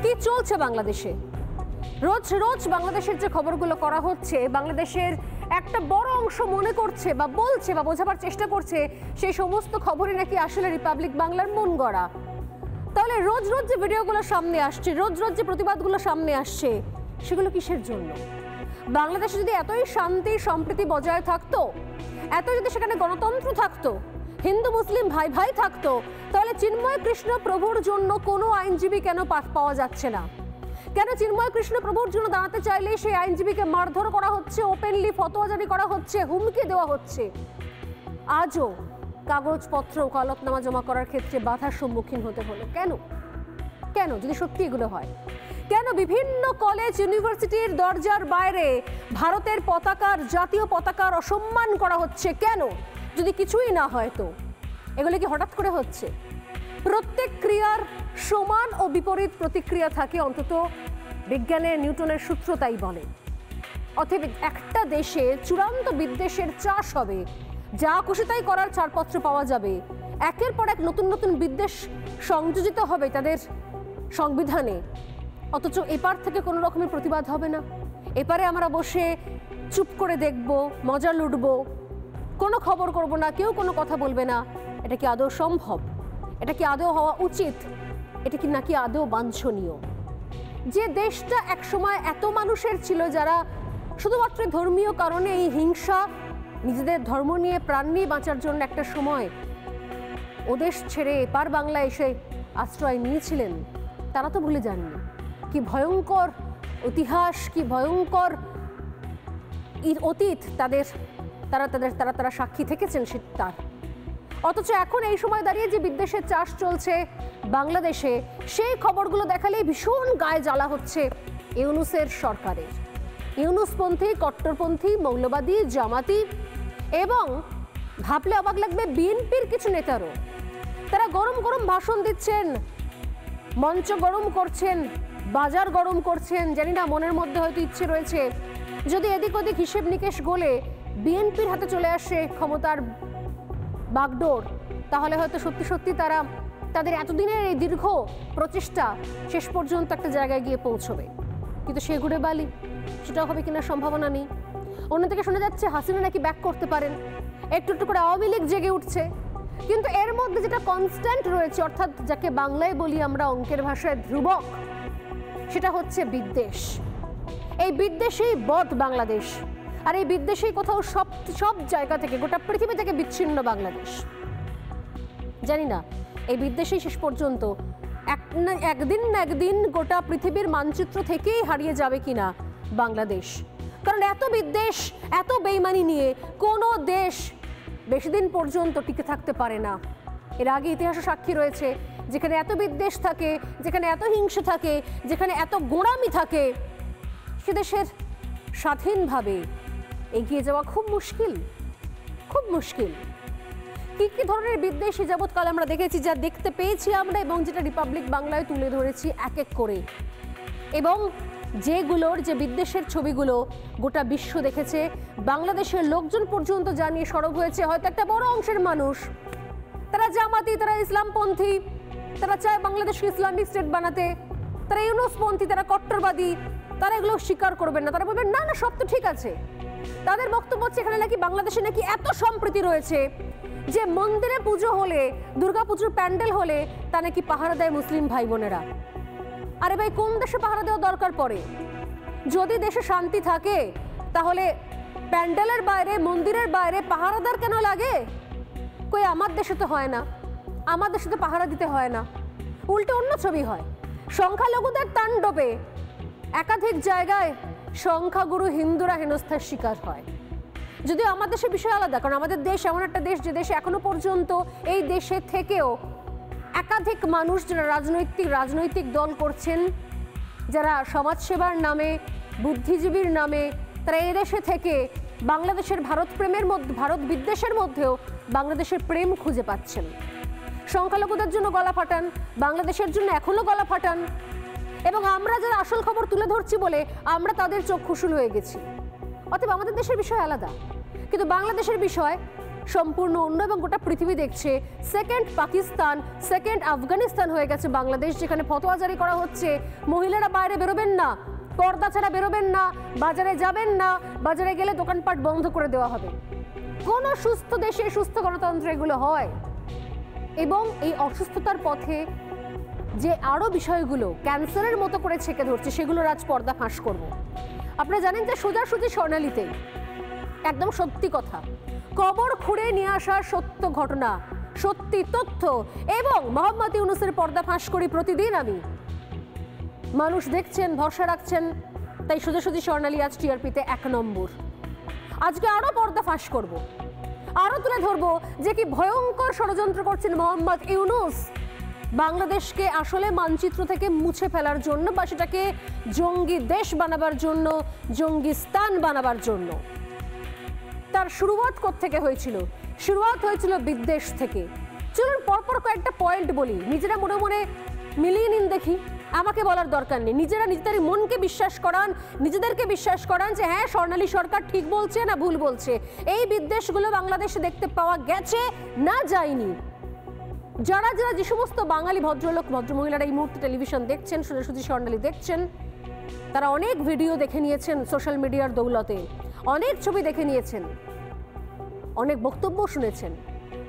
কি চলছে বাংলাদেশে? রোজ রোজ বাংলাদেশের যে খবরগুলো করা হচ্ছে, বাংলাদেশের একটা বড় অংশ মনে করছে বা বলছে বা বোঝাবার চেষ্টা করছে সেই সমস্ত খবরই নাকি আসলে রিপাবলিক বাংলার মন গড়া। তাহলে রোজ রোজ যে ভিডিওগুলো সামনে আসছে, রোজ রোজ যে প্রতিবাদগুলো সামনে আসছে, সেগুলো কিসের জন্য? বাংলাদেশে যদি এতই শান্তি সম্প্রীতি বজায় থাকতো, এত যদি সেখানে গণতন্ত্র থাকতো, হিন্দু মুসলিম ভাই ভাই থাকতো, তাহলে চিন্ময় কৃষ্ণ প্রভুর জন্য কোনো আইনজীবী কেন পাওয়া যাচ্ছে না? কেন চিন্ময় কৃষ্ণ প্রভুর জন্য দাঁড়াতে চাইলে সেই আইনজীবীকে মারধর করা হচ্ছে, ওপেনলি ফতোয়া জারি করা হচ্ছে, হুমকি দেওয়া হচ্ছে? আজও কাগজপত্র ওকালতনামা জমা করার ক্ষেত্রে বাধার সম্মুখীন হতে হলো কেন? কেন যদি সত্যি এগুলো হয়? কেন বিভিন্ন কলেজ ইউনিভার্সিটির দরজার বাইরে ভারতের পতাকার, জাতীয় পতাকার অসম্মান করা হচ্ছে কেন? যদি কিছুই না হয় তো এগুলো কি হঠাৎ করে হচ্ছে? প্রত্যেক ক্রিয়ার সমান ও বিপরীত প্রতিক্রিয়া থাকে, অন্তত বিজ্ঞানের নিউটনের সূত্র তাই বলে। অতএব একটা দেশে চূড়ান্ত বিদ্বেষের চাষ হবে, যা খুশি তাই করার ছাড়পত্র পাওয়া যাবে, একের পর এক নতুন নতুন বিদ্বেষ সংযোজিত হবে তাদের সংবিধানে, অথচ এপার থেকে কোনো রকমের প্রতিবাদ হবে না। এপারে আমরা বসে চুপ করে দেখব, মজা লুটব, কোনো খবর করব না, কেউ কোনো কথা বলবে না। এটা কি আদৌ সম্ভব? এটা কি আদৌ হওয়া উচিত? এটা কি নাকি আদৌ বাঞ্ছনীয়? যে দেশটা একসময় এত মানুষের ছিল যারা শুধুমাত্র ধর্মীয় কারণে এই হিংসা, নিজেদের ধর্ম নিয়ে প্রাণ নিয়ে বাঁচার জন্য একটা সময় ওদেশ ছেড়ে এপার বাংলায় এসে আশ্রয় নিয়েছিলেন, তারা তো ভুলে যাননি কি ভয়ঙ্কর ইতিহাস, কি ভয়ঙ্কর অতীত তারা সাক্ষী থেকেছেন তার। অথচ এখন এই সময় দাঁড়িয়ে যে বিদ্বেষের চাষ চলছে বাংলাদেশে, সেই খবরগুলো দেখালেই ভীষণ গায়ে জ্বালা হচ্ছে ইউনূসের সরকারের। ইউনূসপন্থী, কট্টরপন্থী, মৌলবাদী, জামাতি এবং ভাবলে অবাক লাগবে বিএনপির কিছু নেতারও। তারা গরম গরম ভাষণ দিচ্ছেন, মঞ্চ গরম করছেন, বাজার গরম করছেন। জানি না মনের মধ্যে হয়তো ইচ্ছে রয়েছে যদি এদিক ওদিক হিসেব নিকেশ গলে বিএনপির হাতে চলে আসে ক্ষমতার বাগডোর, তাহলে হয়তো সত্যি সত্যি তারা তাদের এতদিনের এই দীর্ঘ প্রচেষ্টা শেষ পর্যন্ত একটা জায়গায় গিয়ে পৌঁছবে। কিন্তু সে ঘুরে বালি, সেটাও হবে কিনা সম্ভাবনা নেই। অন্যদিকে শোনা যাচ্ছে হাসিনা নাকি ব্যাক করতে পারেন, একটু একটু করে আওয়ামী লীগ জেগে উঠছে। কিন্তু এর মধ্যে যেটা কনস্ট্যান্ট রয়েছে, অর্থাৎ যাকে বাংলায় বলি আমরা অঙ্কের ভাষায় ধ্রুবক, সেটা হচ্ছে বিদ্বেষ। এই বিদ্বেষেই বধ বাংলাদেশ, আর এই বিদ্বেষেই কোথাও সব জায়গা থেকে, গোটা পৃথিবী থেকে বিচ্ছিন্ন বাংলাদেশ। জানি না এই বিদ্বেষেই শেষ পর্যন্ত একদিন না একদিন গোটা পৃথিবীর মানচিত্র থেকেই হারিয়ে যাবে কিনা বাংলাদেশ। কারণ এত বিদ্বেষ, এত বেইমানি নিয়ে কোনো দেশ বেশি দিন পর্যন্ত টিকে থাকতে পারে না। এর আগে ইতিহাসে সাক্ষী রয়েছে, যেখানে এত বিদ্বেষ থাকে, যেখানে এত হিংসা থাকে, যেখানে এত গোঁড়ামি থাকে, সে দেশের স্বাধীনভাবে এগিয়ে যাওয়া খুব মুশকিল, খুব মুশকিল। কি কি ধরনের বিদ্বেষ যাবৎকাল আমরা দেখেছি, যা দেখতে পেয়েছি আমরা এবং যেটা রিপাবলিক বাংলায় তুলে ধরেছি এক এক করে, এবং যেগুলোর যে বিদ্বেষের ছবিগুলো গোটা বিশ্ব দেখেছে, বাংলাদেশের লোকজন পর্যন্ত জানিয়ে সরব হয়েছে। হয়তো একটা বড় অংশের মানুষ, তারা জামাতি, তারা ইসলামপন্থী, তারা চায় বাংলাদেশকে ইসলামিক স্টেট বানাতে, তারা ইউনূসপন্থী, তারা কট্টরবাদী, তারা এগুলো স্বীকার করবেন না। তারা বলবেন না না সব তো ঠিক আছে। তাদের বক্তব্য হচ্ছে এখানে নাকি বাংলাদেশে নাকি এত সম্প্রীতি রয়েছে যে মন্দিরে পুজো হলে, দুর্গাপুজোর প্যান্ডেল হলে তা নাকি পাহারা দেয় মুসলিম ভাই বোনেরা। আরে ভাই, কোন দেশে পাহারা দেওয়া দরকার পড়ে? যদি দেশে শান্তি থাকে তাহলে প্যান্ডেলের বাইরে, মন্দিরের বাইরে পাহারাদার কেন লাগে? কই আমার দেশে তো হয় না, আমার দেশে তো পাহারা দিতে হয় না, উল্টো অন্য ছবি হয়। সংখ্যালঘুদের তাণ্ডবে একাধিক জায়গায় সংখ্যাগুরু হিন্দুরা হেনস্থার শিকার হয়। যদিও আমার দেশের বিষয় আলাদা, কারণ আমাদের দেশ এমন একটা দেশ যে দেশে এখনো পর্যন্ত এই দেশে থেকেও একাধিক মানুষ যারা রাজনৈতিক দল করছেন, যারা সমাজসেবার নামে, বুদ্ধিজীবীর নামে, তারা এই দেশে থেকে বাংলাদেশের ভারত বিদ্বেষের মধ্যেও বাংলাদেশের প্রেম খুঁজে পাচ্ছেন। সংখ্যালঘুদের জন্য গলা ফাটান, বাংলাদেশের জন্য এখনো গলা ফাটান, এবং আমরা যারা আসল খবর তুলে ধরছি বলে আমরা তাদের চোখ খুশুল হয়ে গেছি। অতএব আমাদের দেশের বিষয় আলাদা, কিন্তু বাংলাদেশের বিষয় সম্পূর্ণ অন্য এবং গোটা পৃথিবী দেখছে সেকেন্ড পাকিস্তান, সেকেন্ড আফগানিস্তান হয়ে গেছে বাংলাদেশ, যেখানে ফতোয়া জারি করা হচ্ছে মহিলারা বাইরে বেরোবেন না, পর্দা ছাড়া বেরোবেন না, বাজারে যাবেন না, বাজারে গেলে দোকানপাট বন্ধ করে দেওয়া হবে। কোন সুস্থ দেশে সুস্থ গণতন্ত্র এগুলো হয়? এবং এই অসুস্থতার পথে যে আরো বিষয়গুলো ক্যান্সারের মতো করে ছেকে ধরছে সেগুলোর আজ পর্দা ফাঁস করব। আপনারা জানেন যে সোজাসুজি স্বর্ণালীতে একদম সত্যি কথা, কবর খুঁড়ে নিয়ে আসার সত্য ঘটনা, সত্যি তথ্য এবং মোহাম্মদ ইউনূসের পর্দা ফাঁস করি প্রতিদিন আমি। মানুষ দেখছেন, ভরসা রাখছেন, তাই সোজাসুজি স্বর্ণালী আজ টিআরপিতে 1 নম্বর। আজকে আরো পর্দা ফাঁস করব, আরো তুলে ধরবো যে কি ভয়ঙ্কর ষড়যন্ত্র করছেন মোহাম্মদ ইউনূস বাংলাদেশকে আসলে মানচিত্র থেকে মুছে ফেলার জন্য, বা সেটাকে জঙ্গি দেশ বানাবার জন্য, জঙ্গিস্তান বানাবার জন্য। তার শুরুয়াত কোত্থেকে হয়েছিল? শুরুয়াত হয়েছিল বিদ্বেষ থেকে। চলুন পরপর কয়েকটা পয়েন্ট বলি, নিজেরা মনে মনে মিলিয়ে নিন দেখি, আমাকে বলার দরকার নেই। নিজেরা নিজেদের মনকে বিশ্বাস করান, নিজেদেরকে বিশ্বাস করান যে হ্যাঁ স্বর্ণালী সরকার ঠিক বলছে না ভুল বলছে। এই বিদ্বেষগুলো বাংলাদেশে দেখতে পাওয়া গেছে না যায়নি। যারা যারা যে সমস্ত বাঙালি ভদ্রলোক ভদ্রমহিলারা এই মুহূর্তে টেলিভিশন দেখছেন, সোজাসুজি স্বর্ণালী দেখছেন, তারা অনেক ভিডিও দেখে নিয়েছেন সোশ্যাল মিডিয়ার দৌলতে, অনেক ছবি দেখে নিয়েছেন, অনেক বক্তব্য শুনেছেন।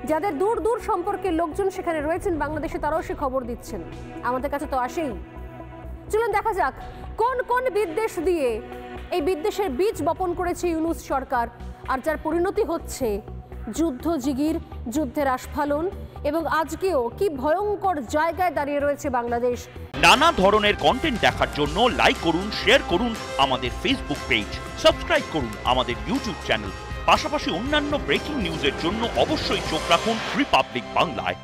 যাদের দূর দূর সম্পর্কের লোকজন সেখানে রয়েছেন বাংলাদেশে, তারাও সে খবর দিচ্ছেন, আমাদের কাছে তো আসেই। চলুন দেখা যাক কোন কোন বিদ্বেষ দিয়ে এই বিদ্বেষের বীজ বপন করেছে ইউনূস সরকার, আর যার পরিণতি হচ্ছে যুদ্ধ জিগির, যুদ্ধের আস্ফালন, এবং আজকেও কি ভয়ঙ্কর জায়গায় দাঁড়িয়ে রয়েছে বাংলাদেশ। নানা ধরনের কন্টেন্ট দেখার জন্য লাইক করুন, শেয়ার করুন আমাদের ফেসবুক পেজ, সাবস্ক্রাইব করুন আমাদের ইউটিউব চ্যানেল। পাশাপাশি অন্যান্য ব্রেকিং নিউজের জন্য অবশ্যই চোখ রাখুন রিপাবলিক বাংলায়।